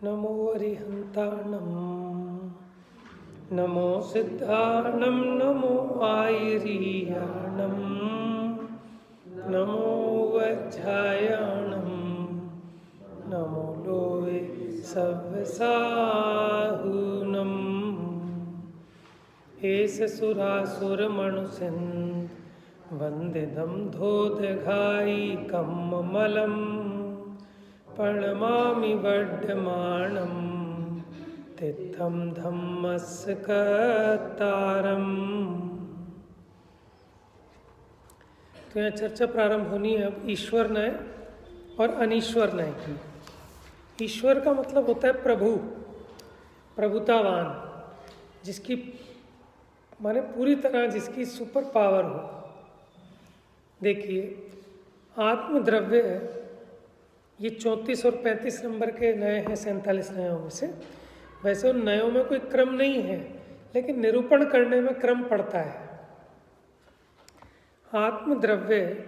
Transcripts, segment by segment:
नमो अरिहन्ताणं नमो सिद्धाणं नमो आयर्याणं नमो वज्रायणं नमो Lowe सव्यसाहुनं एष सुरासुरमणुसिन्ध वन्दितं धोदघायिकं ममलं प्रणमामि वर्धमानं तीर्थं धम्मस्य कर्तारम्। तो यहाँ चर्चा प्रारंभ होनी है अब ईश्वर न्याय और अनीश्वर न्याय की। ईश्वर का मतलब होता है प्रभु, प्रभुतावान, जिसकी माने पूरी तरह जिसकी सुपर पावर हो। देखिए आत्मद्रव्य ये 34 और 35 नंबर के नए हैं 47 नयों में से। वैसे उन नयों में कोई क्रम नहीं है, लेकिन निरूपण करने में क्रम पड़ता है। आत्मद्रव्य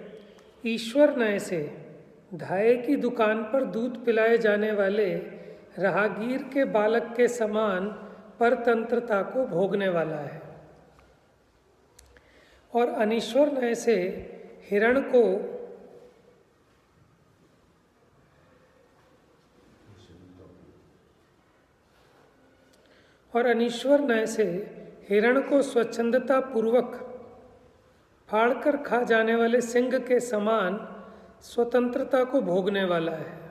ईश्वर नय से धाये की दुकान पर दूध पिलाए जाने वाले राहगीर के बालक के समान परतंत्रता को भोगने वाला है, और अनीश्वर नय से हिरण को स्वच्छंदता पूर्वक फाड़कर खा जाने वाले सिंह के समान स्वतंत्रता को भोगने वाला है।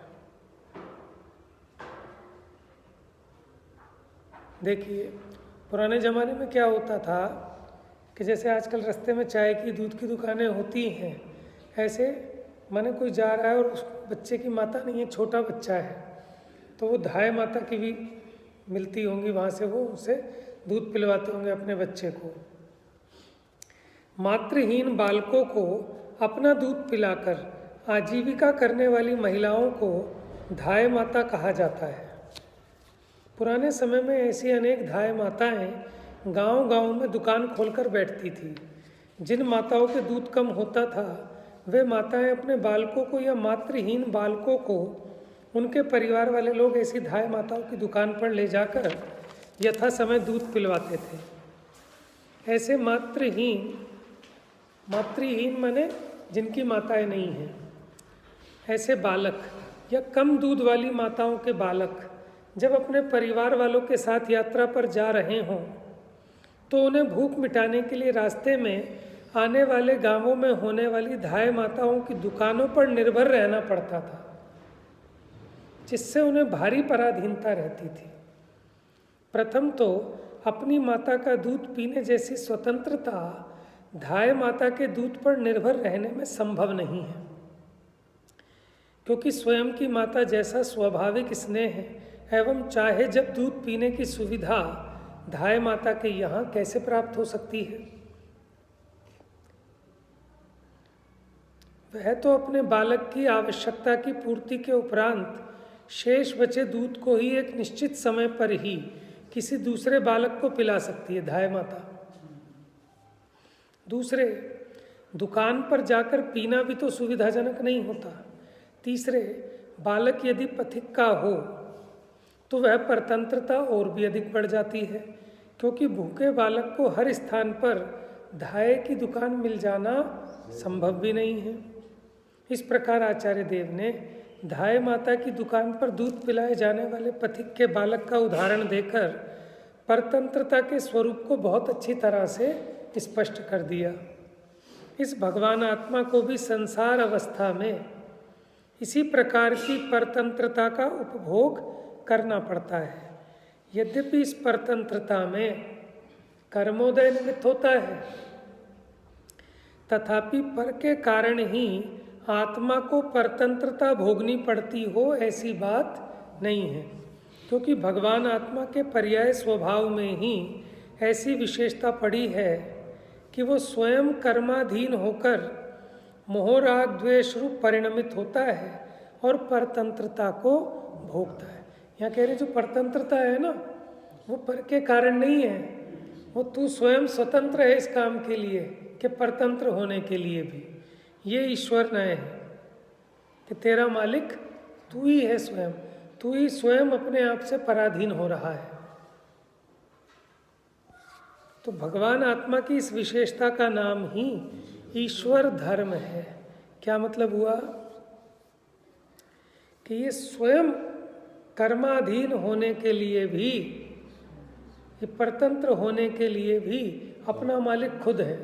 देखिए पुराने ज़माने में क्या होता था कि जैसे आजकल रास्ते में चाय की दूध की दुकानें होती हैं, ऐसे माने कोई जा रहा है और उस बच्चे की माता नहीं है, छोटा बच्चा है, तो वो धाय माता की भी मिलती होंगी, वहाँ से वो उसे दूध पिलवाते होंगे अपने बच्चे को। मातृहीन बालकों को अपना दूध पिलाकर आजीविका करने वाली महिलाओं को धाय माता कहा जाता है। पुराने समय में ऐसी अनेक धाय माताएं गांव-गांव में दुकान खोलकर बैठती थी। जिन माताओं के दूध कम होता था, वे माताएं अपने बालकों को या मातृहीन बालकों को उनके परिवार वाले लोग ऐसी धाय माताओं की दुकान पर ले जाकर यथा समय दूध पिलवाते थे। ऐसे मातृहीन माने जिनकी माताएं नहीं हैं, ऐसे बालक या कम दूध वाली माताओं के बालक जब अपने परिवार वालों के साथ यात्रा पर जा रहे हों, तो उन्हें भूख मिटाने के लिए रास्ते में आने वाले गांवों में होने वाली धाय माताओं की दुकानों पर निर्भर रहना पड़ता था, जिससे उन्हें भारी पराधीनता रहती थी। प्रथम तो अपनी माता का दूध पीने जैसी स्वतंत्रता धाय माता के दूध पर निर्भर रहने में संभव नहीं है, क्योंकि स्वयं की माता जैसा स्वाभाविक स्नेह एवं चाहे जब दूध पीने की सुविधा धाय माता के यहाँ कैसे प्राप्त हो सकती है। वह तो अपने बालक की आवश्यकता की पूर्ति के उपरांत शेष बचे दूध को ही एक निश्चित समय पर ही किसी दूसरे बालक को पिला सकती है धाय माता। दूसरे, दुकान पर जाकर पीना भी तो सुविधाजनक नहीं होता। तीसरे, बालक यदि पथिक का हो तो वह परतंत्रता और भी अधिक बढ़ जाती है, क्योंकि भूखे बालक को हर स्थान पर धाय की दुकान मिल जाना संभव भी नहीं है। इस प्रकार आचार्य देव ने धाय माता की दुकान पर दूध पिलाए जाने वाले पथिक के बालक का उदाहरण देकर परतंत्रता के स्वरूप को बहुत अच्छी तरह से स्पष्ट कर दिया। इस भगवान आत्मा को भी संसार अवस्था में इसी प्रकार की परतंत्रता का उपभोग करना पड़ता है। यद्यपि इस परतंत्रता में कर्मोदय निमित्त होता है, तथापि पर के कारण ही आत्मा को परतंत्रता भोगनी पड़ती हो ऐसी बात नहीं है, क्योंकि भगवान आत्मा के पर्याय स्वभाव में ही ऐसी विशेषता पड़ी है कि वो स्वयं कर्माधीन होकर मोह राग द्वेष रूप परिणमित होता है और परतंत्रता को भोगता है। यहाँ कह रहे जो परतंत्रता है ना, वो पर के कारण नहीं है, वो तू स्वयं स्वतंत्र है इस काम के लिए कि परतंत्र होने के लिए भी। ये ईश्वर न्याय है कि तेरा मालिक तू ही है स्वयं, तू ही स्वयं अपने आप से पराधीन हो रहा है। तो भगवान आत्मा की इस विशेषता का नाम ही ईश्वर धर्म है। क्या मतलब हुआ कि ये स्वयं कर्माधीन होने के लिए भी, ये परतंत्र होने के लिए भी अपना मालिक खुद है।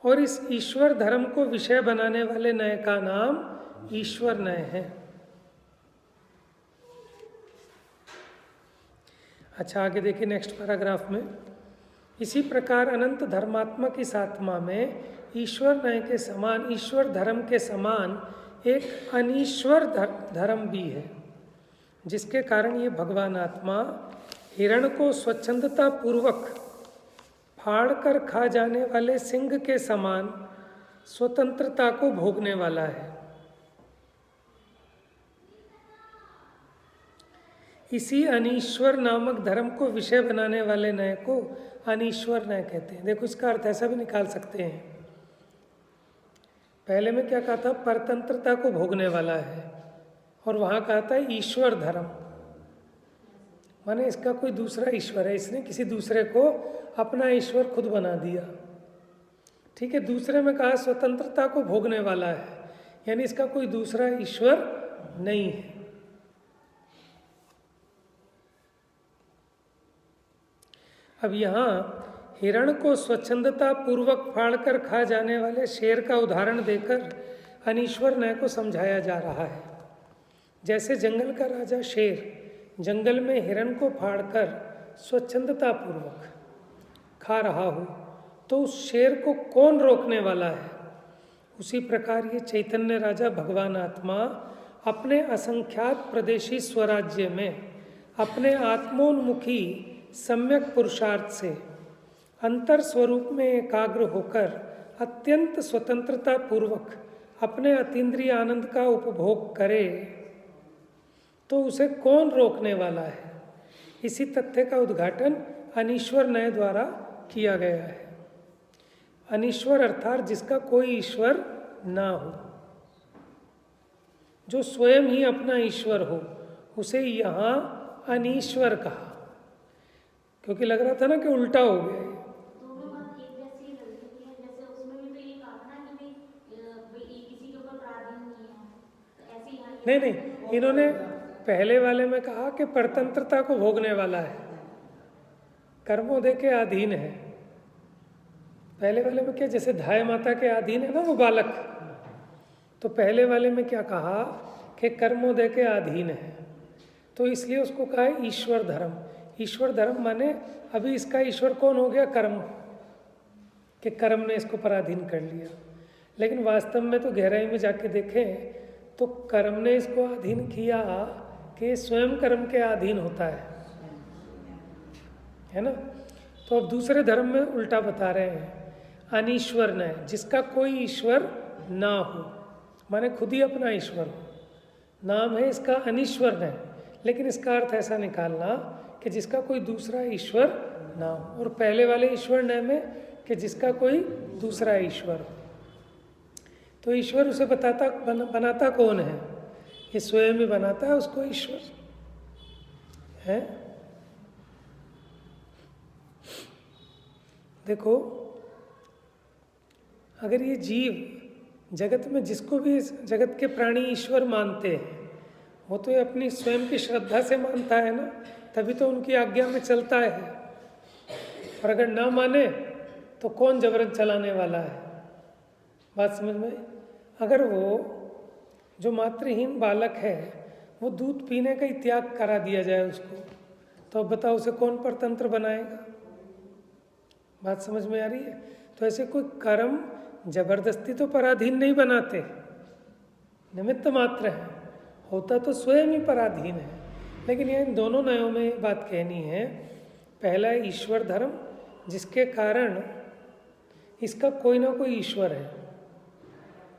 और इस ईश्वर धर्म को विषय बनाने वाले नय का नाम ईश्वर नय है। अच्छा, आगे देखिए नेक्स्ट पैराग्राफ में। इसी प्रकार अनंत धर्मात्मक इस आत्मा में ईश्वर नय के समान, ईश्वर धर्म के समान एक अनीश्वर धर्म भी है, जिसके कारण ये भगवान आत्मा हिरण को स्वच्छंदता पूर्वक फाड़ कर खा जाने वाले सिंह के समान स्वतंत्रता को भोगने वाला है। इसी अनीश्वर नामक धर्म को विषय बनाने वाले नय को अनीश्वर नय कहते हैं। देखो, इसका अर्थ ऐसा भी निकाल सकते हैं। पहले में क्या कहा था? परतंत्रता को भोगने वाला है, और वहाँ कहा था ईश्वर धर्म, माने इसका कोई दूसरा ईश्वर है, इसने किसी दूसरे को अपना ईश्वर खुद बना दिया। ठीक है, दूसरे में कहा स्वतंत्रता को भोगने वाला है, यानी इसका कोई दूसरा ईश्वर नहीं है। अब यहाँ हिरण को स्वच्छंदता पूर्वक फाड़कर खा जाने वाले शेर का उदाहरण देकर अनीश्वर नय को समझाया जा रहा है। जैसे जंगल का राजा शेर जंगल में हिरण को फाड़कर स्वच्छंदता पूर्वक खा रहा हो, तो उस शेर को कौन रोकने वाला है? उसी प्रकार ये चैतन्य राजा भगवान आत्मा अपने असंख्यात प्रदेशी स्वराज्य में अपने आत्मोन्मुखी सम्यक पुरुषार्थ से अंतर स्वरूप में एकाग्र होकर अत्यंत स्वतंत्रता पूर्वक अपने अतीन्द्रिय आनंद का उपभोग करे, तो उसे कौन रोकने वाला है? इसी तथ्य का उद्घाटन अनीश्वर नय द्वारा किया गया है। अनीश्वर अर्थात जिसका कोई ईश्वर ना हो, जो स्वयं ही अपना ईश्वर हो, उसे यहाँ अनीश्वर कहा। क्योंकि लग रहा था ना कि उल्टा हो गया है। नहीं, इन्होंने पहले वाले में कहा कि परतंत्रता को भोगने वाला है, कर्मोदय के अधीन है। पहले वाले में क्या, जैसे धाय माता के अधीन है ना वो बालक, तो पहले वाले में क्या कहा कि कर्मोदय के अधीन है, तो इसलिए उसको कहा है ईश्वर धर्म। ईश्वर धर्म माने अभी इसका ईश्वर कौन हो गया? कर्म, कि कर्म ने इसको पराधीन कर लिया। लेकिन वास्तव में तो गहराई में जाके देखें तो कर्म ने इसको अधीन किया कि स्वयं कर्म के अधीन होता है ना। तो अब दूसरे धर्म में उल्टा बता रहे हैं, अनीश्वर नय, जिसका कोई ईश्वर ना हो, माने खुद ही अपना ईश्वर हो। नाम है इसका अनीश्वर नय, लेकिन इसका अर्थ ऐसा निकालना कि जिसका कोई दूसरा ईश्वर ना हो, और पहले वाले ईश्वर नय में कि जिसका कोई दूसरा ईश्वर हो। तो ईश्वर उसे बनाता कौन है? ये स्वयं ही बनाता है उसको ईश्वर है। देखो, अगर ये जीव जगत में जिसको भी जगत के प्राणी ईश्वर मानते हैं, वो तो ये अपनी स्वयं की श्रद्धा से मानता है ना, तभी तो उनकी आज्ञा में चलता है। और अगर ना माने तो कौन जबरन चलाने वाला है? बात समझ में? अगर वो जो मातृहीन बालक है वो दूध पीने का ही त्याग करा दिया जाए उसको, तो अब बताओ उसे कौन परतंत्र बनाएगा? बात समझ में आ रही है? तो ऐसे कोई कर्म जबरदस्ती तो पराधीन नहीं बनाते, निमित्त मात्र है, होता तो स्वयं ही पराधीन है। लेकिन यह इन दोनों नयों में बात कहनी है। पहला है ईश्वर धर्म, जिसके कारण इसका कोई ना कोई ईश्वर है।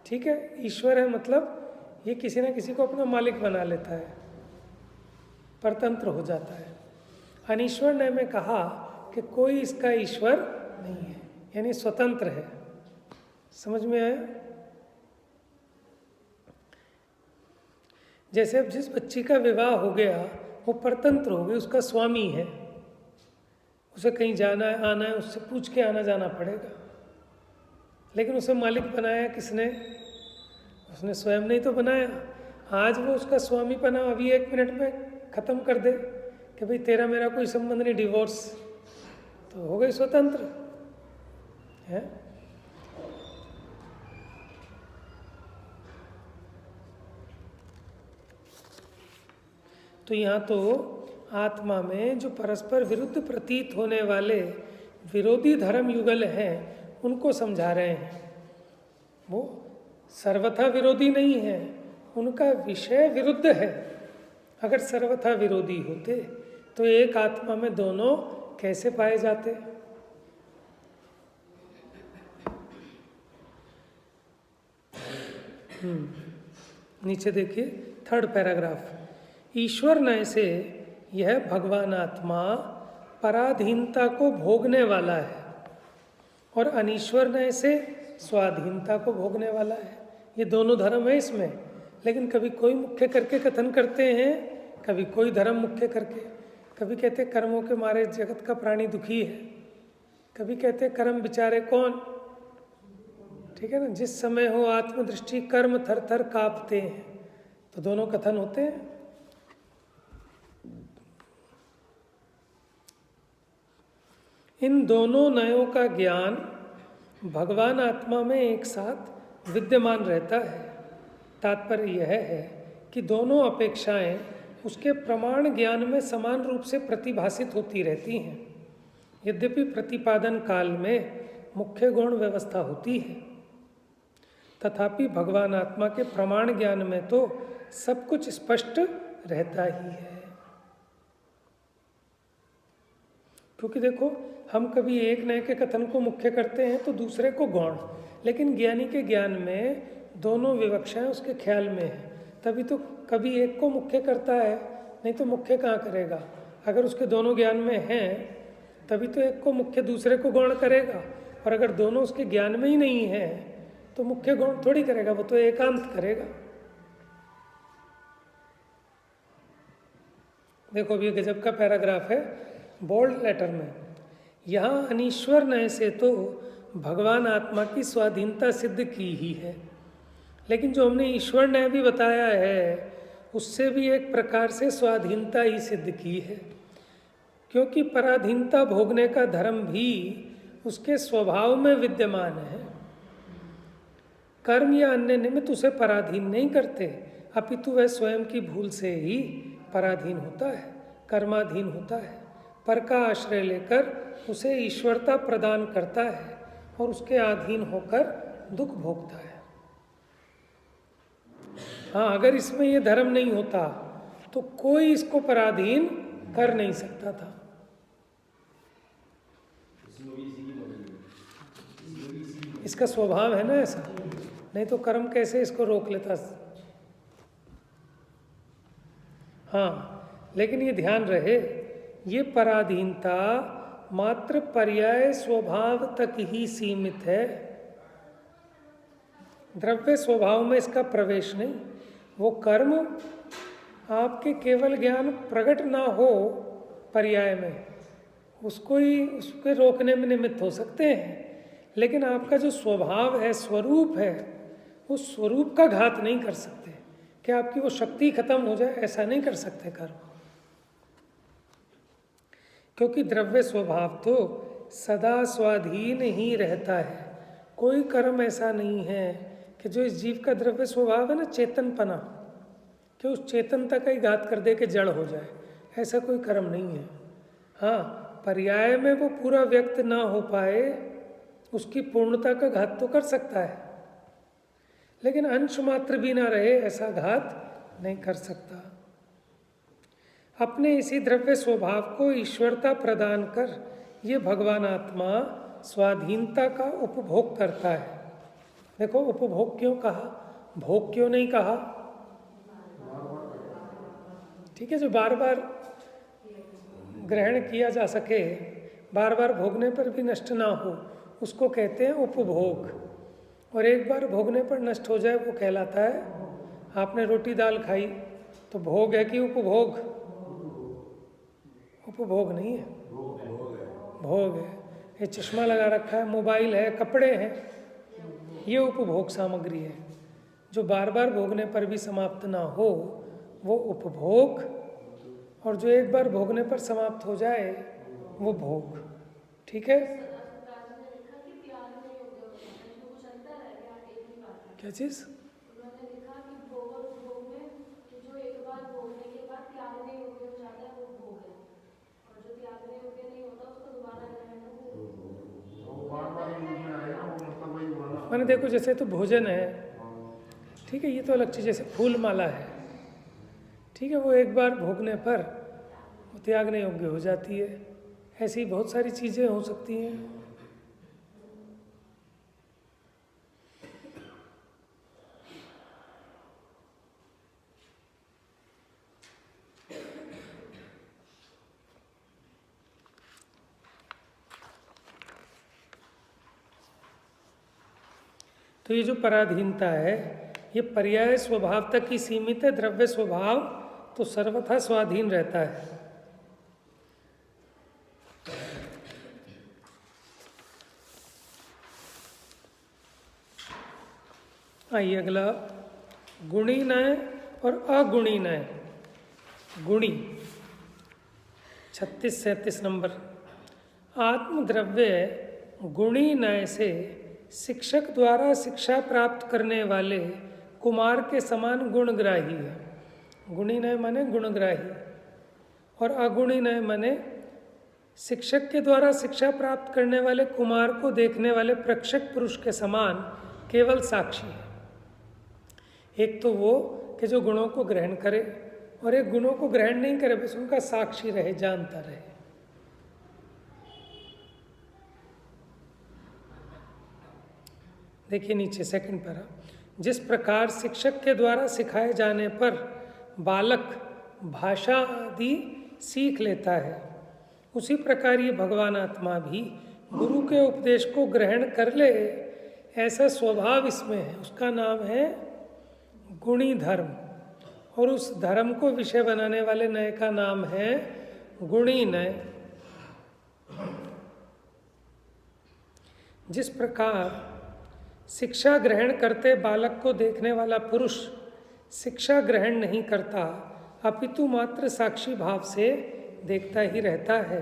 ठीक है, ईश्वर है मतलब ये किसी ना किसी को अपना मालिक बना लेता है, परतंत्र हो जाता है। अनीश्वर ने में कहा कि कोई इसका ईश्वर नहीं है, यानी स्वतंत्र है। समझ में आया? जैसे अब जिस बच्ची का विवाह हो गया वो परतंत्र हो गई, उसका स्वामी है, उसे कहीं जाना है आना है उससे पूछ के आना जाना पड़ेगा, लेकिन उसे मालिक बनाया किसने? उसने स्वयं नहीं तो बनाया। आज वो उसका स्वामी बना, अभी 1 मिनट में ख़त्म कर दे कि भाई तेरा मेरा कोई संबंध नहीं, डिवोर्स, तो हो गई स्वतंत्र है। तो यहाँ तो आत्मा में जो परस्पर विरुद्ध प्रतीत होने वाले विरोधी धर्म युगल हैं उनको समझा रहे हैं। वो सर्वथा विरोधी नहीं है, उनका विषय विरुद्ध है। अगर सर्वथा विरोधी होते तो एक आत्मा में दोनों कैसे पाए जाते? नीचे देखिए 3rd पैराग्राफ। ईश्वर नय से यह भगवान आत्मा पराधीनता को भोगने वाला है और अनीश्वर नय से स्वाधीनता को भोगने वाला है। ये दोनों धर्म है इसमें, लेकिन कभी कोई मुख्य करके कथन करते हैं, कभी कोई धर्म मुख्य करके। कभी कहते कर्मों के मारे जगत का प्राणी दुखी है, कभी कहते कर्म बिचारे कौन, ठीक है ना। जिस समय हो आत्मदृष्टि कर्म थर थर कांपते हैं, तो दोनों कथन होते हैं। इन दोनों नयों का ज्ञान भगवान आत्मा में एक साथ विद्यमान रहता है। तात्पर्य यह है कि दोनों अपेक्षाएं उसके प्रमाण ज्ञान में समान रूप से प्रतिभासित होती रहती हैं। यद्यपि प्रतिपादन काल में मुख्य गौण व्यवस्था होती है, तथापि भगवान आत्मा के प्रमाण ज्ञान में तो सब कुछ स्पष्ट रहता ही है। क्योंकि देखो, हम कभी एक नए के कथन को मुख्य करते हैं तो दूसरे को गौण, लेकिन ज्ञानी के ज्ञान में दोनों विवक्षाएं उसके ख्याल में है, तभी तो कभी एक को मुख्य करता है, नहीं तो मुख्य कहाँ करेगा। अगर उसके दोनों ज्ञान में हैं तभी तो एक को मुख्य दूसरे को गौण करेगा, और अगर दोनों उसके ज्ञान में ही नहीं है तो मुख्य गौण थोड़ी करेगा, वो तो एकांत करेगा। देखो अभी गजब का पैराग्राफ है बोल्ड लेटर में। यहाँ अनीश्वर नय से तो भगवान आत्मा की स्वाधीनता सिद्ध की ही है, लेकिन जो हमने ईश्वर न्याय भी बताया है उससे भी एक प्रकार से स्वाधीनता ही सिद्ध की है, क्योंकि पराधीनता भोगने का धर्म भी उसके स्वभाव में विद्यमान है। कर्म या अन्य निमित्त उसे पराधीन नहीं करते, अपितु वह स्वयं की भूल से ही पराधीन होता है, कर्माधीन होता है। पर का आश्रय लेकर उसे ईश्वरता प्रदान करता है और उसके अधीन होकर दुख भोगता है। हाँ, अगर इसमें ये धर्म नहीं होता तो कोई इसको पराधीन कर नहीं सकता था। इसका स्वभाव है ना ऐसा, नहीं तो कर्म कैसे इसको रोक लेता। हाँ, लेकिन ये ध्यान रहे, ये पराधीनता मात्र पर्याय स्वभाव तक ही सीमित है, द्रव्य स्वभाव में इसका प्रवेश नहीं। वो कर्म आपके केवल ज्ञान प्रकट ना हो पर्याय में, उसको ही उसके रोकने में निमित्त हो सकते हैं, लेकिन आपका जो स्वभाव है, स्वरूप है, उस स्वरूप का घात नहीं कर सकते कि आपकी वो शक्ति खत्म हो जाए, ऐसा नहीं कर सकते कर्म। क्योंकि द्रव्य स्वभाव तो सदा स्वाधीन ही रहता है। कोई कर्म ऐसा नहीं है कि जो इस जीव का द्रव्य स्वभाव है ना, चेतनपना, कि उस चेतनता का ही घात कर दे के जड़ हो जाए, ऐसा कोई कर्म नहीं है। हाँ, पर्याय में वो पूरा व्यक्त ना हो पाए, उसकी पूर्णता का घात तो कर सकता है, लेकिन अंश मात्र भी ना रहे ऐसा घात नहीं कर सकता। अपने इसी द्रव्य स्वभाव को ईश्वरता प्रदान कर ये भगवान आत्मा स्वाधीनता का उपभोग करता है। देखो, उपभोग क्यों कहा, भोग क्यों नहीं कहा? ठीक है, जो बार बार ग्रहण किया जा सके, बार बार भोगने पर भी नष्ट ना हो, उसको कहते हैं उपभोग। और एक बार भोगने पर नष्ट हो जाए वो कहलाता है, आपने रोटी दाल खाई, तो भोग है कि उपभोग? उपभोग नहीं है, भोग है। ये चश्मा लगा रखा है, मोबाइल है, कपड़े हैं, ये उपभोग सामग्री है। जो बार बार भोगने पर भी समाप्त ना हो वो उपभोग, और जो एक बार भोगने पर समाप्त हो जाए वो भोग। ठीक है? क्या चीज़? उन्होंने लिखा कि भोग और उपभोग में कि जो एक बार भोगने के बाद त्यागने योग्य हो जाता है वो भोग है, और जो त्यागने योग्य नहीं होता उसको दोबारा ग्रहण हो। मैंने देखो, जैसे तो भोजन है, ठीक है, ये तो अलग चीज़। जैसे फूल माला है, ठीक है, वो एक बार भोगने पर वो त्यागने योग्य हो जाती है। ऐसी बहुत सारी चीज़ें हो सकती हैं। तो ये जो पराधीनता है ये पर्याय स्वभाव तक ही सीमित है। द्रव्य स्वभाव तो सर्वथा स्वाधीन रहता है। आइए अगला, गुणी नय और अगुणी नय। गुणी 36-37 नंबर। आत्मद्रव्य गुणी नय से शिक्षक द्वारा शिक्षा प्राप्त करने वाले कुमार के समान गुणग्राही है। गुणी नय माने गुणग्राही, और अगुणी नय माने शिक्षक के द्वारा शिक्षा प्राप्त करने वाले कुमार को देखने वाले प्रक्षक पुरुष के समान केवल साक्षी है। एक तो वो कि जो गुणों को ग्रहण करे, और एक गुणों को ग्रहण नहीं करे, बस उनका साक्षी रहे, जानता रहे। देखिए नीचे सेकंड पैरा। जिस प्रकार शिक्षक के द्वारा सिखाए जाने पर बालक भाषा आदि सीख लेता है, उसी प्रकार ये भगवान आत्मा भी गुरु के उपदेश को ग्रहण कर ले, ऐसा स्वभाव इसमें है। उसका नाम है गुणी धर्म, और उस धर्म को विषय बनाने वाले नय का नाम है गुणी नय। जिस प्रकार शिक्षा ग्रहण करते बालक को देखने वाला पुरुष शिक्षा ग्रहण नहीं करता, अपितु मात्र साक्षी भाव से देखता ही रहता है,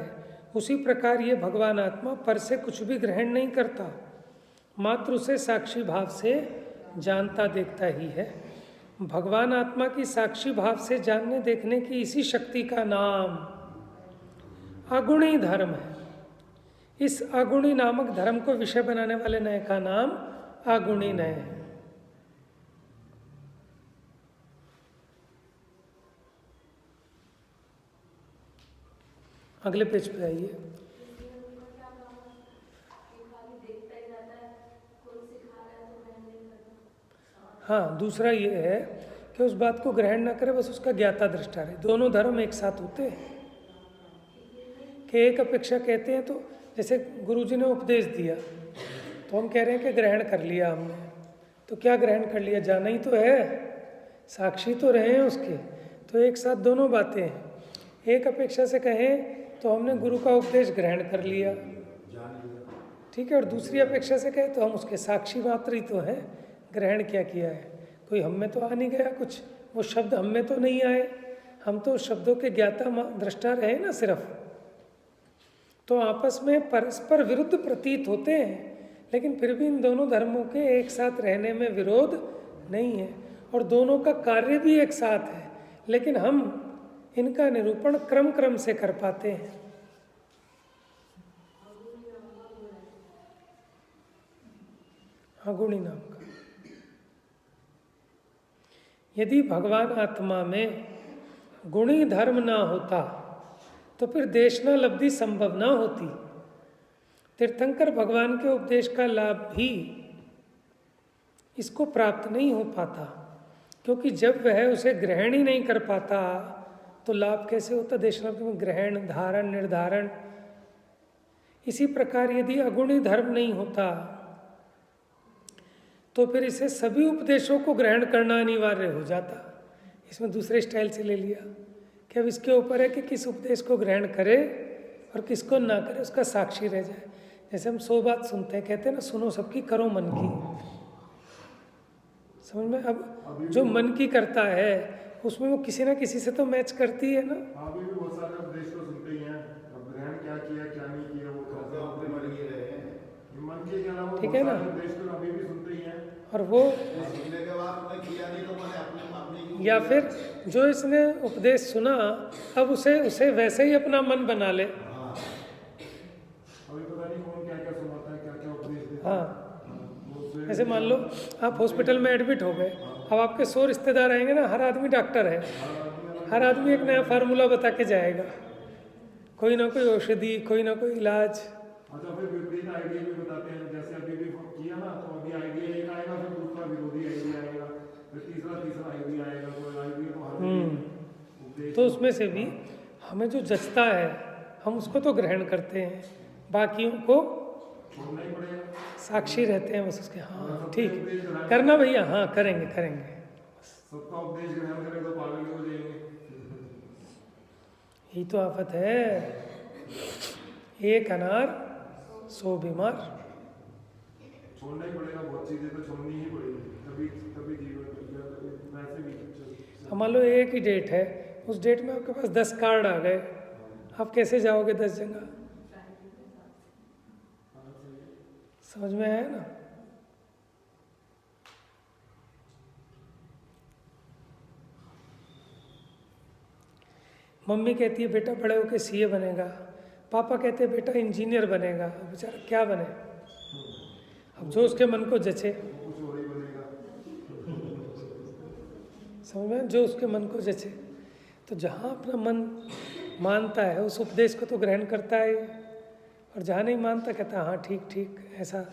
उसी प्रकार ये भगवान आत्मा पर से कुछ भी ग्रहण नहीं करता, मात्र उसे साक्षी भाव से जानता देखता ही है। भगवान आत्मा की साक्षी भाव से जानने देखने की इसी शक्ति का नाम अगुणी धर्म है। इस अगुणी नामक धर्म को विषय बनाने वाले नय का नाम अगुणी नय है। अगले पेज पे आइए। हाँ, दूसरा ये है कि उस बात को ग्रहण न करे, बस उसका ज्ञाता दृष्टा रहे। दोनों धर्म एक साथ होते हैं कि एक अपेक्षा कहते हैं। तो जैसे गुरुजी ने उपदेश दिया तो हम कह रहे हैं कि ग्रहण कर लिया हमने, तो क्या ग्रहण कर लिया? जाना ही तो है, साक्षी तो रहे हैं उसके। तो एक साथ दोनों बातें हैं। एक अपेक्षा से कहें तो हमने गुरु का उपदेश ग्रहण कर लिया, ठीक है, और दूसरी अपेक्षा से कहें तो हम उसके साक्षी मात्र ही तो हैं। ग्रहण क्या किया है? कोई हम में तो आ नहीं गया कुछ, वो शब्द हम में तो नहीं आए, हम तो शब्दों के ज्ञाता दृष्टा रहे ना सिर्फ। तो आपस में परस्पर विरुद्ध प्रतीत होते हैं, लेकिन फिर भी इन दोनों धर्मों के एक साथ रहने में विरोध नहीं है, और दोनों का कार्य भी एक साथ है, लेकिन हम इनका निरूपण क्रम क्रम से कर पाते हैं। अगुणी नाम का। यदि भगवान आत्मा में गुणी धर्म ना होता तो फिर देशना लब्धि संभव ना होती। तीर्थंकर भगवान के उपदेश का लाभ भी इसको प्राप्त नहीं हो पाता, क्योंकि जब वह उसे ग्रहण ही नहीं कर पाता तो लाभ कैसे होता? देशना में ग्रहण, धारण, निर्धारण। इसी प्रकार यदि अगुणी धर्म नहीं होता तो फिर इसे सभी उपदेशों को ग्रहण करना अनिवार्य हो जाता। इसमें दूसरे स्टाइल से ले लिया कि अब इसके ऊपर है कि किस उपदेश को ग्रहण करे और किसको ना करे, उसका साक्षी रह जाए। जैसे हम 100 बात सुनते हैं, कहते हैं ना सुनो सबकी करो मन की। समझ में? अब जो मन की करता है उसमें वो किसी ना किसी से तो मैच करती है ना। अभी भी बहुत सारे उपदेश तो सुनते ही हैं, अब ग्रहण क्या किया क्या नहीं किया वो करते हैं, अपने मन की रहे हैं, मन के अलावा ठीक है ना। उपदेश तो अभी भी सुनते ही हैं। और वो सुनने के बाद उन्हें किया नहीं तो मैंने अपने या फिर जो इसने उपदेश सुना अब उसे वैसे ही अपना मन बना ले। अभी पता नहीं कौन क्या क्या सुनाता है, क्या क्या उपदेश देता है। हाँ, जैसे मान लो आप हॉस्पिटल में एडमिट हो गए, अब आपके 100 रिश्तेदार आएंगे ना, हर आदमी डॉक्टर है, हर आदमी एक नया फार्मूला बता के जाएगा, कोई ना कोई औषधि, कोई ना कोई इलाज। अच्छा, फिर विपरीत आइडिया भी बताते हैं, जैसे अभी भी किया ना तो अभी आइडिया एक आएगा, फिर दूसरा विरोधी आइडिया आएगा, फिर तीसरा आइडिया आएगा, तो आइडिया तो हर उपदेश। तो उसमें से भी हमें जो जचता है हम उसको तो ग्रहण करते हैं, बाकियों को छोड़ना ही पड़ेगा। साक्षी रहते हैं बस उसके। हाँ ठीक है, करना भैया, हाँ करेंगे करेंगे। सबका उपदेश ग्रहण करें तो पागल हो जाएंगे। यही तो आफत है, एक अनार 100 बीमार। छोड़ना ही पड़ेगा, बहुत चीजें तो छोड़नी ही पड़ेगी, तभी जीवन वैसे भी। अब मान लो एक ही डेट है, उस डेट में आपके पास 10 कार्ड आ गए, आप कैसे जाओगे 10 जगह? समझ में आया ना? मम्मी कहती है बेटा बड़े होके सीए बनेगा, पापा कहते हैं बेटा इंजीनियर बनेगा। अब बेचारा क्या बने? अब जो उसके मन को जचे, कुछ और ही बनेगा। समझ में? जो उसके मन को जचे। तो जहाँ अपना मन मानता है उस उपदेश को तो ग्रहण करता है, और जहाँ नहीं मानता कहता हाँ ठीक ठीक ऐसा।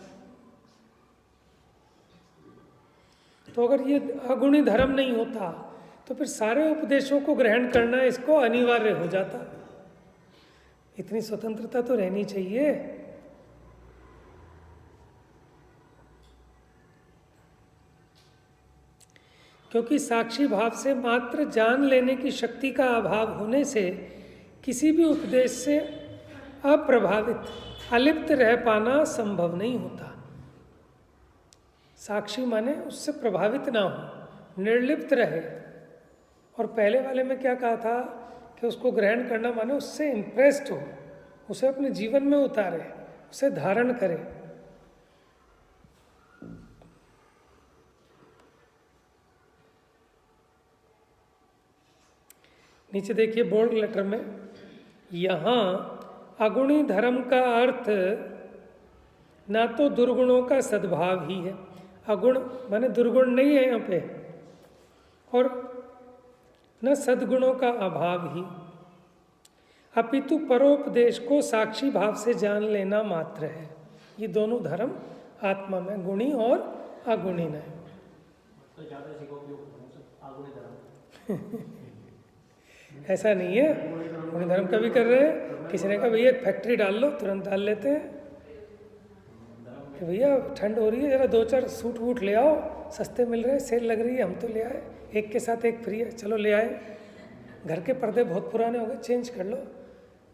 तो अगर ये अगुणी धर्म नहीं होता तो फिर सारे उपदेशों को ग्रहण करना इसको अनिवार्य हो जाता। इतनी स्वतंत्रता तो रहनी चाहिए। क्योंकि साक्षी भाव से मात्र जान लेने की शक्ति का अभाव होने से किसी भी उपदेश से अप्रभावित अलिप्त रह पाना संभव नहीं होता। साक्षी माने उससे प्रभावित ना हो, निर्लिप्त रहे। और पहले वाले में क्या कहा था कि उसको ग्रहण करना माने उससे इम्प्रेस्ड हो, उसे अपने जीवन में उतारे, उसे धारण करे। नीचे देखिए बोल्ड लेटर में, यहाँ अगुणी धर्म का अर्थ ना तो दुर्गुणों का सद्भाव ही है, अगुण माने दुर्गुण नहीं है यहाँ पे, और न सद्गुणों का अभाव ही, अपितु परोपदेश को साक्षी भाव से जान लेना मात्र है। ये दोनों धर्म आत्मा में गुणी और अगुणी न है। ऐसा नहीं है, गुणी धर्म कभी कर रहे हैं। किसी ने कहा भैया एक फैक्ट्री डाल लो, तुरंत डाल लेते हैं कि भैया ठंड हो रही है, जरा 2-4 सूट वूट ले आओ, सस्ते मिल रहे हैं, सेल लग रही है, हम तो ले आए, एक के साथ एक फ्री है, चलो ले आए। घर के पर्दे बहुत पुराने हो गए, चेंज कर लो।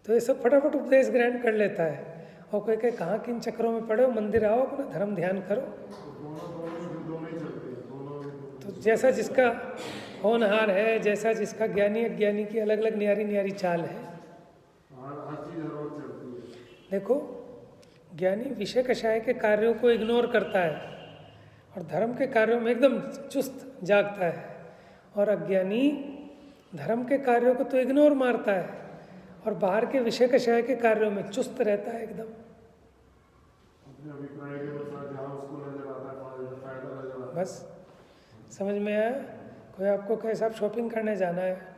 तो ये सब फटाफट उपदेश ग्रहण कर लेता है। और कोई कहे कहाँ किन चक्रों में पड़े हो, मंदिर आओ, अपना धर्म ध्यान करो। तो जैसा जिसका होनहार है, जैसा जिसका ज्ञानी अज्ञानी की अलग अलग न्यारी न्यारी चाल है। देखो, ज्ञानी विषय कषाय के कार्यों को इग्नोर करता है और धर्म के कार्यों में एकदम चुस्त जागता है, और अज्ञानी धर्म के कार्यों को तो इग्नोर मारता है और बाहर के विषय कषाय के कार्यों में चुस्त रहता है एकदम। बस समझ में आया? कोई आपको कहे साहब शॉपिंग करने जाना है,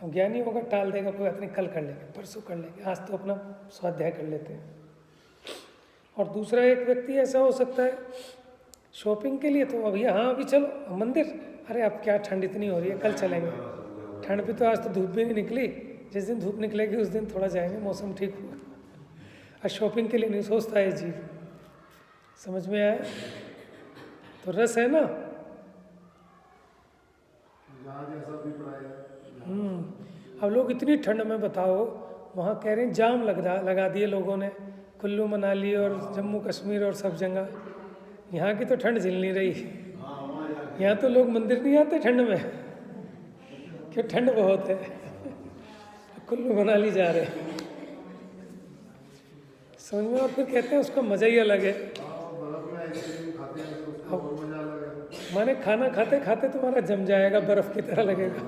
अब ज्ञानी होगा टाल देगा, कोई बात नहीं कल कर लेंगे, परसों कर लेंगे, आज तो अपना स्वाध्याय कर लेते हैं। और दूसरा एक व्यक्ति ऐसा हो सकता है शॉपिंग के लिए तो अभी हाँ अभी चलो मंदिर, अरे अब क्या ठंड इतनी हो रही है, कल चलेंगे। ठंड भी तो आज तो धूप भी नहीं निकली, जिस दिन धूप निकलेगी उस दिन थोड़ा जाएंगे, मौसम ठीक होगा। और शॉपिंग के लिए नहीं सोचता है जीव। समझ में आया? तो रस है ना। जैसा अब लोग इतनी ठंड में बताओ, वहाँ कह रहे हैं जाम लगा दिए लोगों ने, कुल्लू मनाली और जम्मू कश्मीर और सब जगह। यहाँ की तो ठंड झेल नहीं रही। यहाँ तो लोग मंदिर नहीं आते ठंड में, क्यों ठंड बहुत है। कुल्लू मनाली जा रहे हैं, समझ में। और फिर कहते हैं उसका मज़ा ही अलग है। माने खाना खाते खाते तुम्हारा जम जाएगा, बर्फ़ की तरह लगेगा।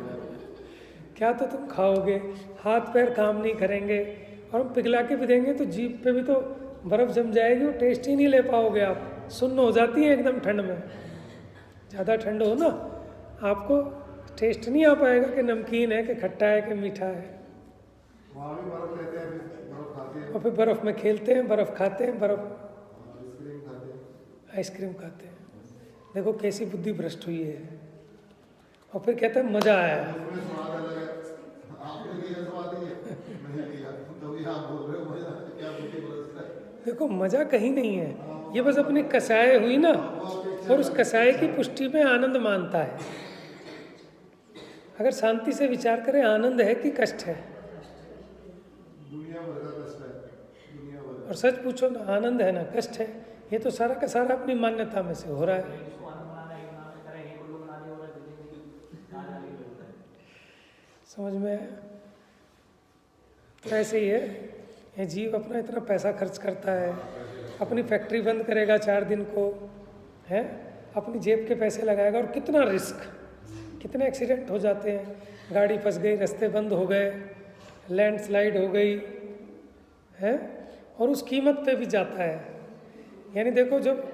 क्या तो तुम खाओगे, हाथ पैर काम नहीं करेंगे, और हम पिघला के भी देंगे तो जीभ पे भी तो बर्फ़ जम जाएगी, वो टेस्ट ही नहीं ले पाओगे आप। सुन्न हो जाती है एकदम ठंड में। ज़्यादा ठंड हो ना, आपको टेस्ट नहीं आ पाएगा कि नमकीन है कि खट्टा है कि मीठा है। वहाँ भी बर्फ लेते हैं, बर्फ खाते हैं, और फिर बर्फ़ में खेलते हैं, बर्फ़ खाते हैं, आइसक्रीम खाते हैं। आइसक्रीम खाते हैं। देखो कैसी बुद्धि भ्रष्ट हुई है। और फिर कहते हैं मज़ा आया। उसमें स्वाद अलग है, आपने लिया स्वाद ही है, नहीं लिया तो भी आप बोल रहे हो मजा, क्या बुद्धि भ्रष्ट है। देखो मज़ा कहीं नहीं है, ये बस अपनी कसाय हुई ना, और उस कसाय की पुष्टि में आनंद मानता है। अगर शांति से विचार करें, आनंद है कि कष्ट है? दुनिया भर का कष्ट है, दुनिया भर। और सच पूछो ना, आनंद है ना कष्ट है? ये तो सारा का सारा अपनी मान्यता में से हो रहा है। समझ में आया? तो ऐसे ही है, ये जीव अपना इतना पैसा खर्च करता है, अपनी फैक्ट्री बंद करेगा 4 दिन को, है अपनी जेब के पैसे लगाएगा, और कितना रिस्क, कितने एक्सीडेंट हो जाते हैं। गाड़ी फंस गई, रास्ते बंद हो गए, लैंडस्लाइड हो गई है, और उस कीमत पे भी जाता है। यानी देखो, जब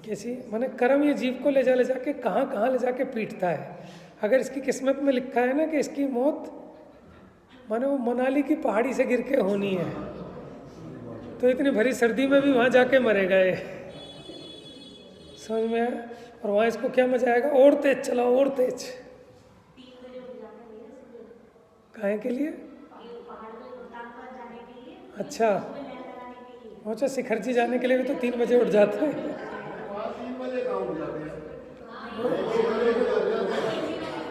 किसी माने कर्म ये जीव को ले जाके कहाँ ले जाके पीटता है। अगर इसकी किस्मत में लिखा है ना कि इसकी मौत माने वो मनाली की पहाड़ी से गिर के होनी है, तो इतनी भरी सर्दी में भी वहाँ जाके मरेगा ये। समझ में आया? और वहाँ इसको क्या मजा आएगा, और तेज चलाओ, और तेज। काहे के लिए? अच्छा, अच्छा, शिखर जी जाने के लिए भी तो 3 बजे उठ जाते हैं। 3 बजे कहाँ उठ जाते हैं?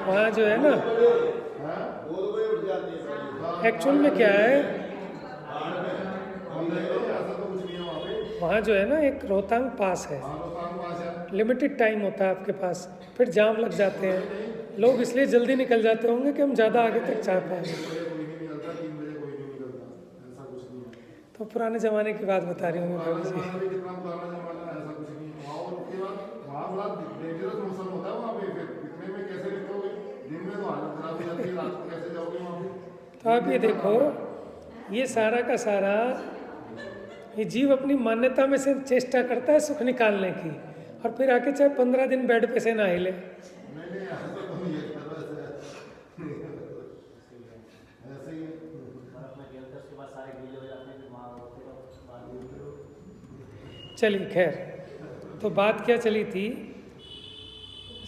वहाँ जो है ना, एक्चुअल में क्या है, वहाँ जो है ना एक रोहतांग पास है, लिमिटेड टाइम होता है आपके पास, फिर जाम लग जाते हैं लोग, इसलिए जल्दी निकल जाते होंगे कि हम ज़्यादा आगे तक जा पाए। तो पुराने ज़माने की बात बता रही हूँ भाभी जी। तो आप ये देखो, ये सारा का सारा ये जीव अपनी मान्यता में से चेष्टा करता है सुख निकालने की, और फिर आके चाहे 15 दिन बेड पे से ना हिले। चलिए खैर, तो बात क्या चली थी,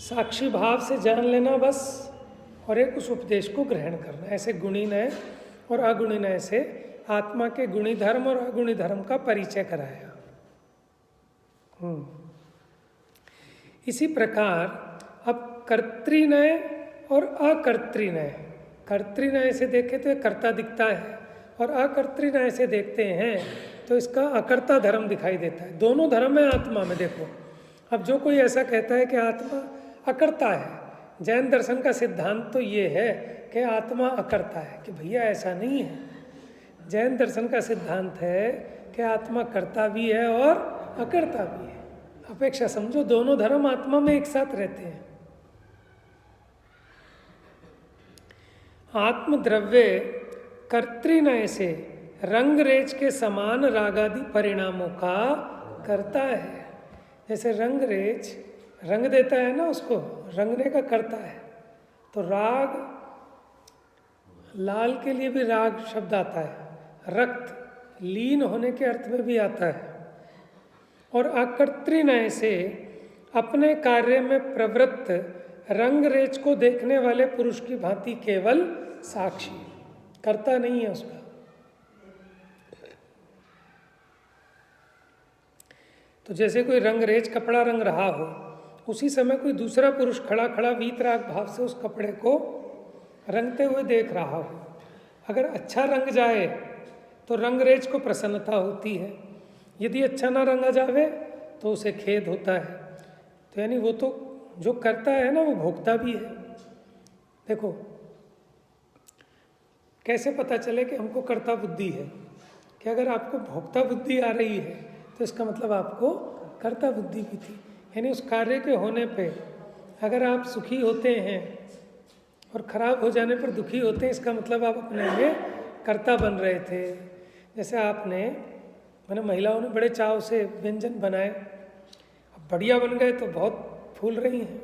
साक्षी भाव से जान लेना बस, और एक उस उपदेश को ग्रहण करना। ऐसे गुणी नय और अगुणी नय से आत्मा के गुणी धर्म और अगुणी धर्म का परिचय कराया। इसी प्रकार अब कर्तृनय और अकर्तृनय, कर्तृनय से देखें तो कर्ता दिखता है, और अकर्तृनय से देखते हैं तो इसका अकर्ता धर्म दिखाई देता है। दोनों धर्म है आत्मा में। देखो, अब जो कोई ऐसा कहता है कि आत्मा अकर्ता है, जैन दर्शन का सिद्धांत तो ये है कि आत्मा अकर्ता है, कि भैया ऐसा नहीं है। जैन दर्शन का सिद्धांत है कि आत्मा कर्ता भी है और अकर्ता भी है। अपेक्षा समझो, दोनों धर्म आत्मा में एक साथ रहते हैं। आत्मद्रव्य कर्तृनय से रंग रेच के समान रागादि परिणामों का करता है। जैसे रंग रेच रंग देता है ना, उसको रंगने का करता है। तो राग, लाल के लिए भी राग शब्द आता है, रक्त लीन होने के अर्थ में भी आता है। और अकर्तृनय से अपने कार्य में प्रवृत्त रंग रेच को देखने वाले पुरुष की भांति केवल साक्षी, करता नहीं है उसका। तो जैसे कोई रंग रेच कपड़ा रंग रहा हो, उसी समय कोई दूसरा पुरुष खड़ा खड़ा वीतराग भाव से उस कपड़े को रंगते हुए देख रहा हो। अगर अच्छा रंग जाए तो रंगरेज को प्रसन्नता होती है, यदि अच्छा ना रंगा जावे तो उसे खेद होता है। तो यानी वो तो जो करता है ना वो भोगता भी है। देखो कैसे पता चले कि हमको कर्ता बुद्धि है, कि अगर आपको भोक्ता बुद्धि आ रही है तो इसका मतलब आपको कर्ता बुद्धि भी थी। यानी उस कार्य के होने पे अगर आप सुखी होते हैं और खराब हो जाने पर दुखी होते हैं, इसका मतलब आप अपने में कर्ता बन रहे थे। जैसे मैंने महिलाओं ने बड़े चाव से व्यंजन बनाए, अब बढ़िया बन गए तो बहुत फूल रही हैं,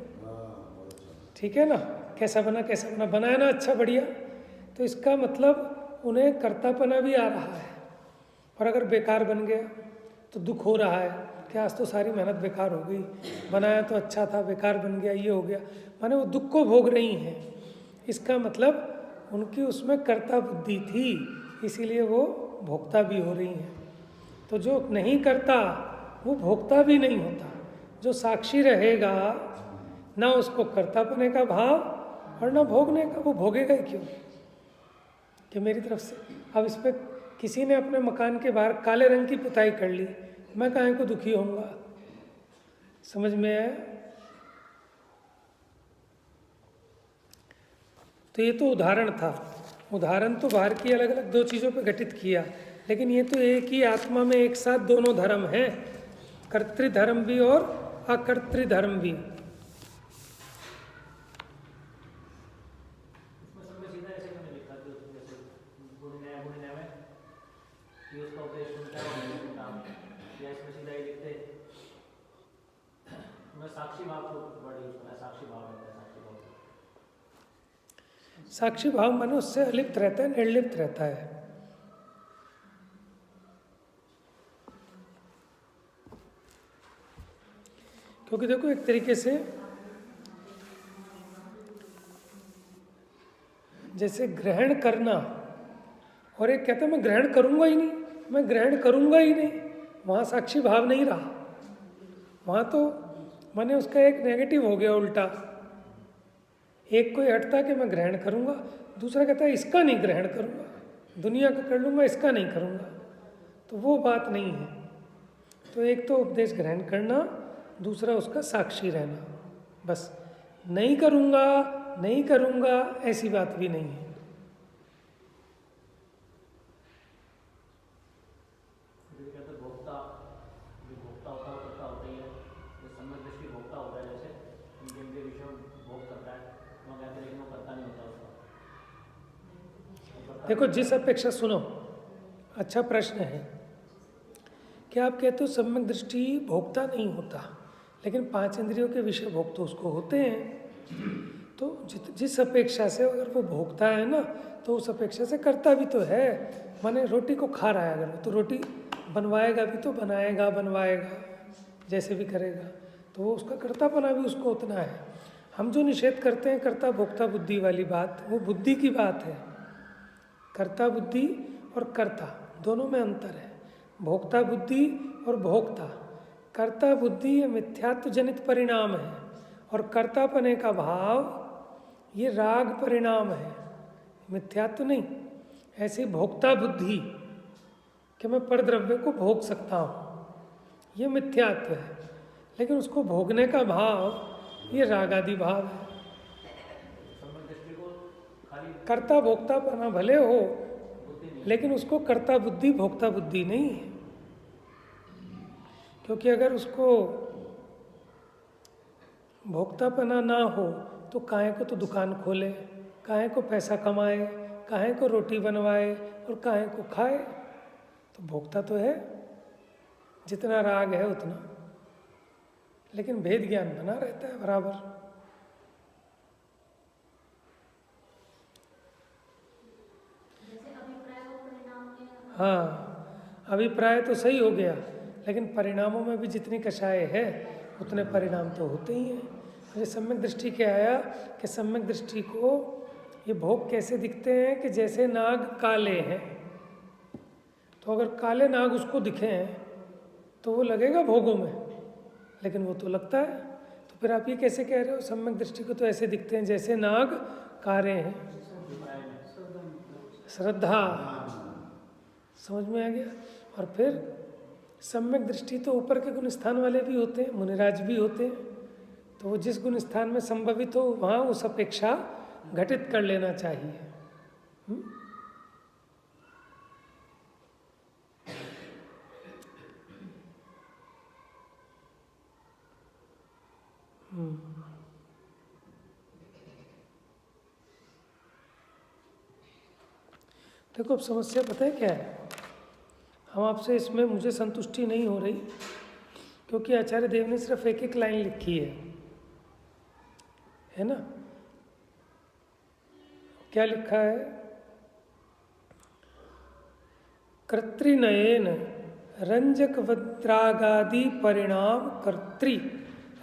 ठीक है ना, कैसा बना बनाया ना अच्छा बढ़िया, तो इसका मतलब उन्हें कर्तापना भी आ रहा है। और अगर बेकार बन गया तो दुख हो रहा है कि आज तो सारी मेहनत बेकार हो गई, बनाया तो अच्छा था बेकार बन गया, ये हो गया, माने वो दुख को भोग रही हैं। इसका मतलब उनकी उसमें कर्ता बुद्धि थी, इसीलिए वो भोक्ता भी हो रही हैं। तो जो नहीं करता वो भोक्ता भी नहीं होता, जो साक्षी रहेगा ना उसको कर्तापने का भाव और ना भोगने का, वो भोगेगा ही क्यों कि मेरी तरफ से। अब इस पर किसी ने अपने मकान के बाहर काले रंग की पुताई कर ली, मैं काहे को दुखी होऊंगा, समझ में आया? तो ये तो उदाहरण था, उदाहरण तो बाहर की अलग अलग दो चीज़ों पे घटित किया, लेकिन ये तो एक ही आत्मा में एक साथ दोनों धर्म हैं, कर्तृधर्म भी और अकर्तृधर्म भी। साक्षी भाव माने उससे अलिप्त रहता है, निर्लिप्त रहता है। क्योंकि देखो एक तरीके से जैसे ग्रहण करना और एक कहता है मैं ग्रहण करूंगा ही नहीं, मैं ग्रहण करूंगा ही नहीं, वहाँ साक्षी भाव नहीं रहा, वहाँ तो माने उसका एक नेगेटिव हो गया उल्टा। एक कोई हटता कि मैं ग्रहण करूंगा, दूसरा कहता है इसका नहीं ग्रहण करूंगा, दुनिया का कर लूंगा इसका नहीं करूंगा, तो वो बात नहीं है। तो एक तो उपदेश ग्रहण करना, दूसरा उसका साक्षी रहना, बस। नहीं करूंगा ऐसी बात भी नहीं है। देखो जिस अपेक्षा, सुनो अच्छा प्रश्न है, क्या आप कहते हो सम्यक दृष्टि भोक्ता नहीं होता, लेकिन 5 इंद्रियों के विषय भोग तो उसको होते हैं। तो जिस अपेक्षा से अगर वो भोगता है ना, तो उस अपेक्षा से करता भी तो है। माने रोटी को खा रहा है अगर, तो रोटी बनवाएगा भी तो बनवाएगा जैसे भी करेगा, तो वो उसका कर्तापना भी उसको उतना है। हम जो निषेध करते हैं कर्ता भोक्ता बुद्धि वाली बात, वो बुद्धि की बात है। कर्ता बुद्धि और कर्ता दोनों में अंतर है। भोक्ता बुद्धि और भोक्ता, कर्ता बुद्धि ये मिथ्यात्व जनित परिणाम है, और कर्तापने का भाव ये राग परिणाम है, मिथ्यात्व नहीं। ऐसी भोक्ता बुद्धि कि मैं परद्रव्य को भोग सकता हूँ, ये मिथ्यात्व है, लेकिन उसको भोगने का भाव ये राग आदि भाव है। कर्ता भोक्तापना भले हो, लेकिन उसको कर्ता बुद्धि भोक्ता बुद्धि नहीं है। क्योंकि अगर उसको भोक्तापना ना हो तो काहे को तो दुकान खोले, काहे को पैसा कमाए, काहे को रोटी बनवाए और काहे को खाए। तो भोक्ता तो है, जितना राग है उतना, लेकिन भेद ज्ञान बना रहता है बराबर। हाँ, अभिप्राय तो सही हो गया, लेकिन परिणामों में भी जितनी कषाय है उतने परिणाम तो होते ही हैं। मुझे सम्यक दृष्टि क्या आया कि सम्यक दृष्टि को ये भोग कैसे दिखते हैं कि जैसे नाग काले हैं, तो अगर काले नाग उसको दिखे हैं तो वो लगेगा भोगों में, लेकिन वो तो लगता है। तो फिर आप ये कैसे कह रहे हो? सम्यक दृष्टि को तो ऐसे दिखते हैं जैसे नाग कारे हैं। श्रद्धा, समझ में आ गया। और फिर सम्यक दृष्टि तो ऊपर के गुण स्थान वाले भी होते हैं, मुनिराज भी होते हैं, तो वो जिस गुण स्थान में संभवित हो वहाँ उस अपेक्षा घटित कर लेना चाहिए। देखो अब समस्या पता है क्या है, हम आपसे इसमें मुझे संतुष्टि नहीं हो रही, क्योंकि आचार्य देव ने सिर्फ एक एक लाइन लिखी है ना। क्या लिखा है? कर्तृनयेन रंजक वद्रागादि परिणाम कर्तृ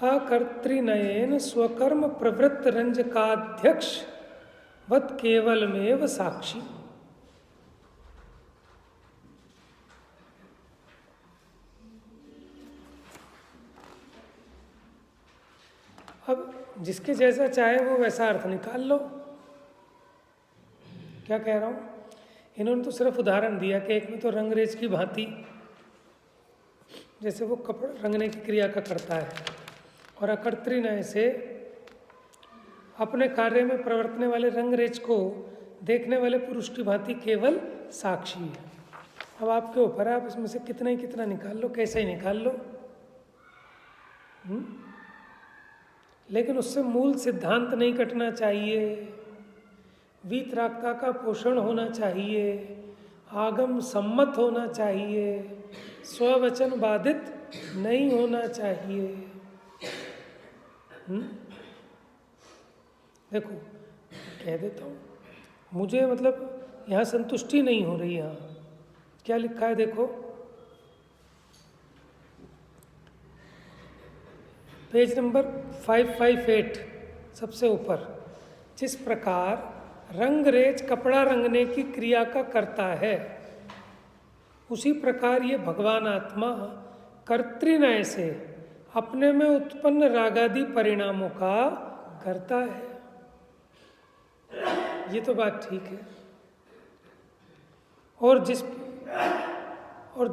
अकर्तृनयेन स्वकर्म प्रवृत्त रंजकाध्यक्ष वत् केवलमेव साक्षी। अब जिसके जैसा चाहे वो वैसा अर्थ निकाल लो। क्या कह रहा हूँ? इन्होंने तो सिर्फ उदाहरण दिया कि एक में तो रंगरेज की भांति, जैसे वो कपड़ा रंगने की क्रिया का करता है, और अकर्तृनय से अपने कार्य में प्रवर्तने वाले रंगरेज को देखने वाले पुरुष की भांति केवल साक्षी है। अब आपके ऊपर आप इसमें से कितना ही कितना निकाल लो, कैसे ही निकाल लो। लेकिन उससे मूल सिद्धांत नहीं कटना चाहिए, वीतरागता का पोषण होना चाहिए, आगम सम्मत होना चाहिए, स्ववचन बाधित नहीं होना चाहिए। देखो कह देता हूँ, मुझे मतलब यहाँ संतुष्टि नहीं हो रही। यहाँ क्या लिखा है देखो, पेज नंबर 558 सबसे ऊपर, जिस प्रकार रंगरेज कपड़ा रंगने की क्रिया का करता है, उसी प्रकार ये भगवान आत्मा कर्तृनय से अपने में उत्पन्न रागादि परिणामों का करता है। ये तो बात ठीक है। और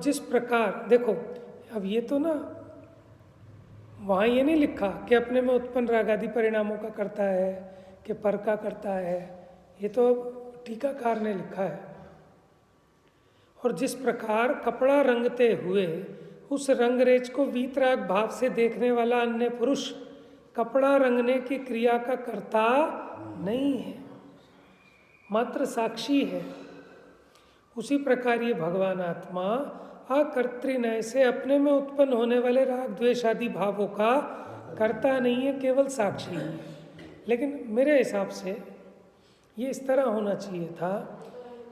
जिस प्रकार देखो, अब ये तो ना वहाँ ये नहीं लिखा कि अपने में उत्पन्न रागादि परिणामों का करता है कि पर का करता है, ये तो टीकाकार ने लिखा है। और जिस प्रकार कपड़ा रंगते हुए उस रंगरेज को वीतराग भाव से देखने वाला अन्य पुरुष कपड़ा रंगने की क्रिया का कर्ता नहीं है, मात्र साक्षी है, उसी प्रकार ये भगवान आत्मा अकर्तृनय से अपने में उत्पन्न होने वाले राग द्वेष आदि भावों का कर्ता नहीं है, केवल साक्षी है। लेकिन मेरे हिसाब से ये इस तरह होना चाहिए था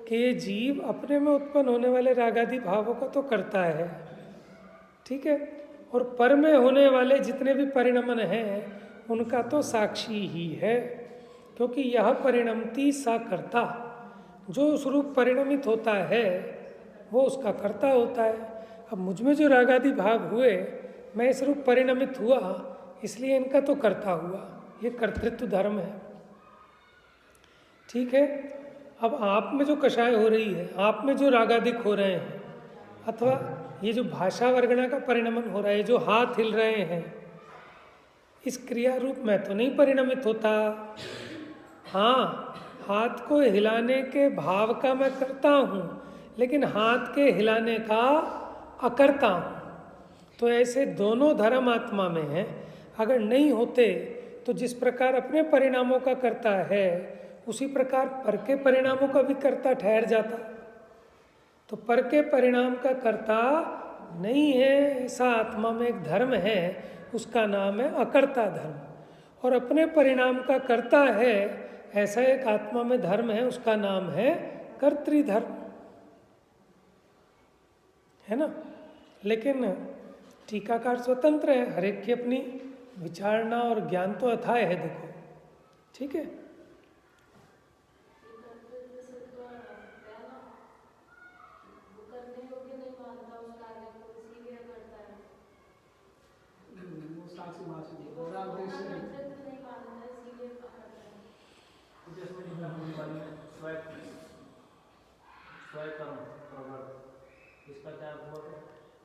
कि ये जीव अपने में उत्पन्न होने वाले रागादि भावों का तो करता है, ठीक है, और पर में होने वाले जितने भी परिणमन हैं उनका तो साक्षी ही है, क्योंकि यह परिणमती सा कर्ता, जो स्वरूप परिणमित होता है वो उसका कर्ता होता है। अब मुझ में जो रागादि भाव हुए, मैं स्वरूप परिणमित हुआ, इसलिए इनका तो कर्ता हुआ, ये कर्तृत्व धर्म है, ठीक है। अब आप में जो कषाय हो रही है, आप में जो रागादिक हो रहे हैं, अथवा ये जो भाषा वर्गणा का परिणमन हो रहा है, जो हाथ हिल रहे हैं, इस क्रिया रूप में तो नहीं परिणमित होता। हाँ, हाथ को हिलाने के भाव का मैं करता हूँ, लेकिन हाथ के हिलाने का अकर्ता हूँ। तो ऐसे दोनों धर्म आत्मा में हैं। अगर नहीं होते तो जिस प्रकार अपने परिणामों का करता है, उसी प्रकार पर के परिणामों का भी कर्ता ठहर जाता। तो पर के परिणाम का कर्ता नहीं है, ऐसा आत्मा में एक धर्म है, उसका नाम है अकर्ता धर्म। और अपने परिणाम का कर्ता है, ऐसा एक आत्मा में धर्म है, उसका नाम है कर्तृधर्म, है ना। लेकिन टीकाकार स्वतंत्र है, हर एक की अपनी विचारणा और ज्ञान तो अथाह है, देखो, ठीक है। स्वकर्म प्रवर्त, इसका क्या हुआ?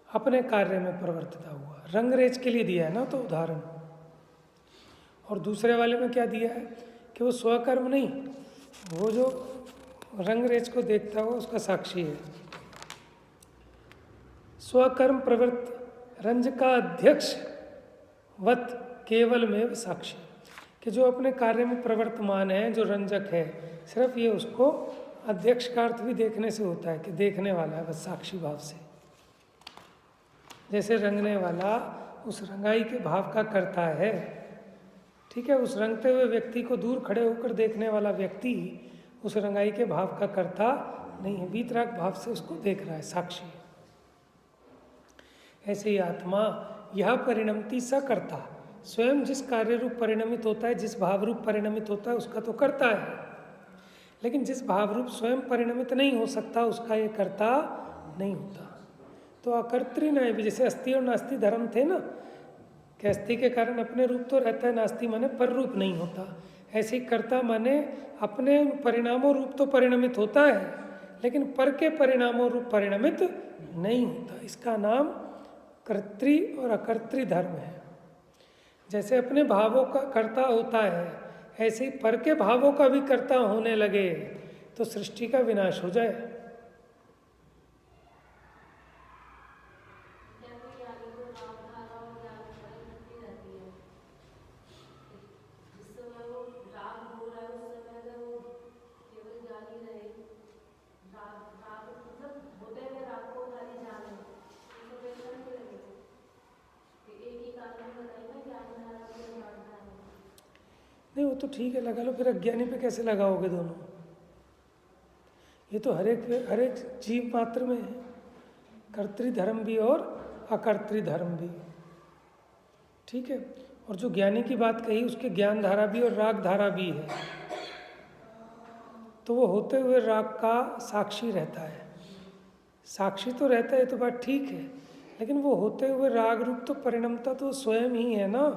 अपने कार्य में प्रवर्तता हुआ। रंगरेज के लिए दिया है ना तो उदाहरण। और दूसरे वाले में क्या दिया है कि वो स्वकर्म नहीं, वो जो रंगरेज को देखता हुआ उसका साक्षी है। स्वकर्म प्रवृत्त रंज का अध्यक्ष वत केवल में साक्षी, कि जो अपने कार्य में प्रवर्तमान है, जो रंजक है, सिर्फ ये उसको अध्यक्ष का अर्थ भी देखने से होता है कि देखने वाला है, बस साक्षी भाव से। जैसे रंगने वाला उस रंगाई के भाव का करता है, ठीक है, उस रंगते हुए व्यक्ति को दूर खड़े होकर देखने वाला व्यक्ति उस रंगाई के भाव का करता नहीं है, वीतराग भाव से उसको देख रहा है, साक्षी है। ऐसे ही आत्मा यह परिणमति सकर्ता, स्वयं जिस कार्य रूप परिणमित होता है, जिस भाव रूप परिणमित होता है उसका तो करता है, लेकिन जिस भाव रूप स्वयं परिणमित नहीं हो सकता उसका ये करता नहीं होता। तो अकर्तृ भी, जैसे अस्थि और नास्ति धर्म थे ना, कि अस्थि के कारण अपने रूप तो रहता है, नास्ति माने पर रूप नहीं होता। ऐसे ही कर्ता माने अपने परिणामों रूप तो परिणमित होता है, लेकिन पर के परिणामों रूप परिणमित नहीं होता। इसका नाम कर्तृ और अकर्तृ धर्म है। जैसे अपने भावों का कर्ता होता है, ऐसे ही पर के भावों का भी कर्ता होने लगे तो सृष्टि का विनाश हो जाए। नहीं, वो तो ठीक है, लगा लो, फिर अज्ञानी पे कैसे लगाओगे दोनों? ये तो हर एक जीव मात्र में है, कर्तृ धर्म भी और अकर्तृ धर्म भी, ठीक है। और जो ज्ञानी की बात कही उसके ज्ञान धारा भी और राग धारा भी है, तो वो होते हुए राग का साक्षी रहता है। साक्षी तो रहता है, तो बात ठीक है, लेकिन वो होते हुए राग रूप तो परिणमता तो स्वयं ही है ना।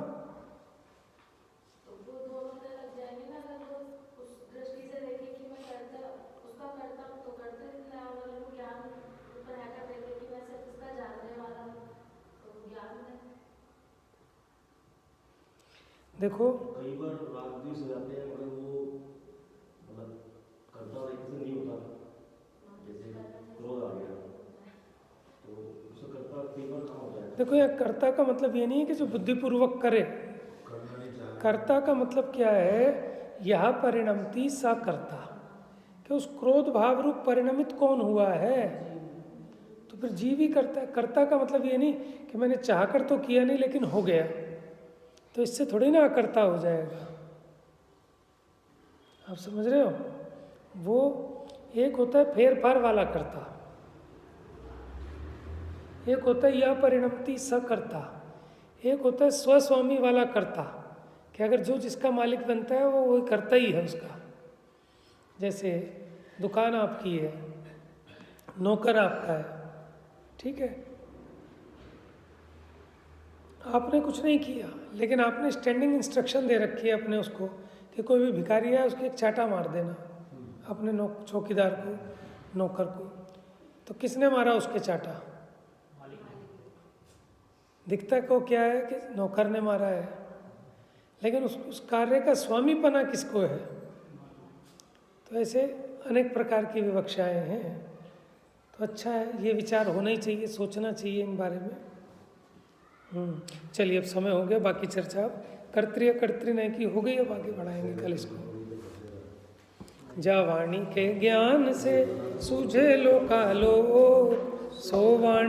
देखो कई बार राग द्वेष हो जाते हैं, मगर वो मतलब करता और एक से नहीं होता। जैसे क्रोध आ गया तो उसका करता कई बार कहाँ होता है। देखो, यह कर्ता का मतलब ये नहीं है कि जो बुद्धिपूर्वक करे। कर्ता का मतलब क्या है, यह परिणमति सा कर्ता, कि उस क्रोध भाव रूप परिणमित कौन हुआ है, तो फिर जीव ही करता है। कर्ता का मतलब ये नहीं कि मैंने चाहकर तो किया नहीं लेकिन हो गया, तो इससे थोड़ी ना अकर्ता हो जाएगा। आप समझ रहे हो? वो एक होता है फेर फार वाला कर्ता, एक होता है यह परिणमति सकर्ता, एक होता है स्वस्वामी वाला कर्ता, कि अगर जो जिसका मालिक बनता है वो वही करता ही है उसका। जैसे दुकान आपकी है, नौकर आपका है, ठीक है, आपने कुछ नहीं किया, लेकिन आपने स्टैंडिंग इंस्ट्रक्शन दे रखी है अपने उसको कि कोई भी भिखारी है उसको एक चाटा मार देना, अपने चौकीदार को, नौकर को। तो किसने मारा उसके चाटा? दिखता को क्या है कि नौकर ने मारा है, लेकिन उस कार्य का स्वामीपना किसको है? तो ऐसे अनेक प्रकार की विवक्षाएं हैं। तो अच्छा है, ये विचार होना ही चाहिए, सोचना चाहिए इन बारे में। चलिए, अब समय हो गया, बाकी चर्चा कर्तृ कर्तृ की हो गई, अब आगे बढ़ाएंगे कल इसको। जा वाणी के ज्ञान से सूझे लोकालोक, सो वाणी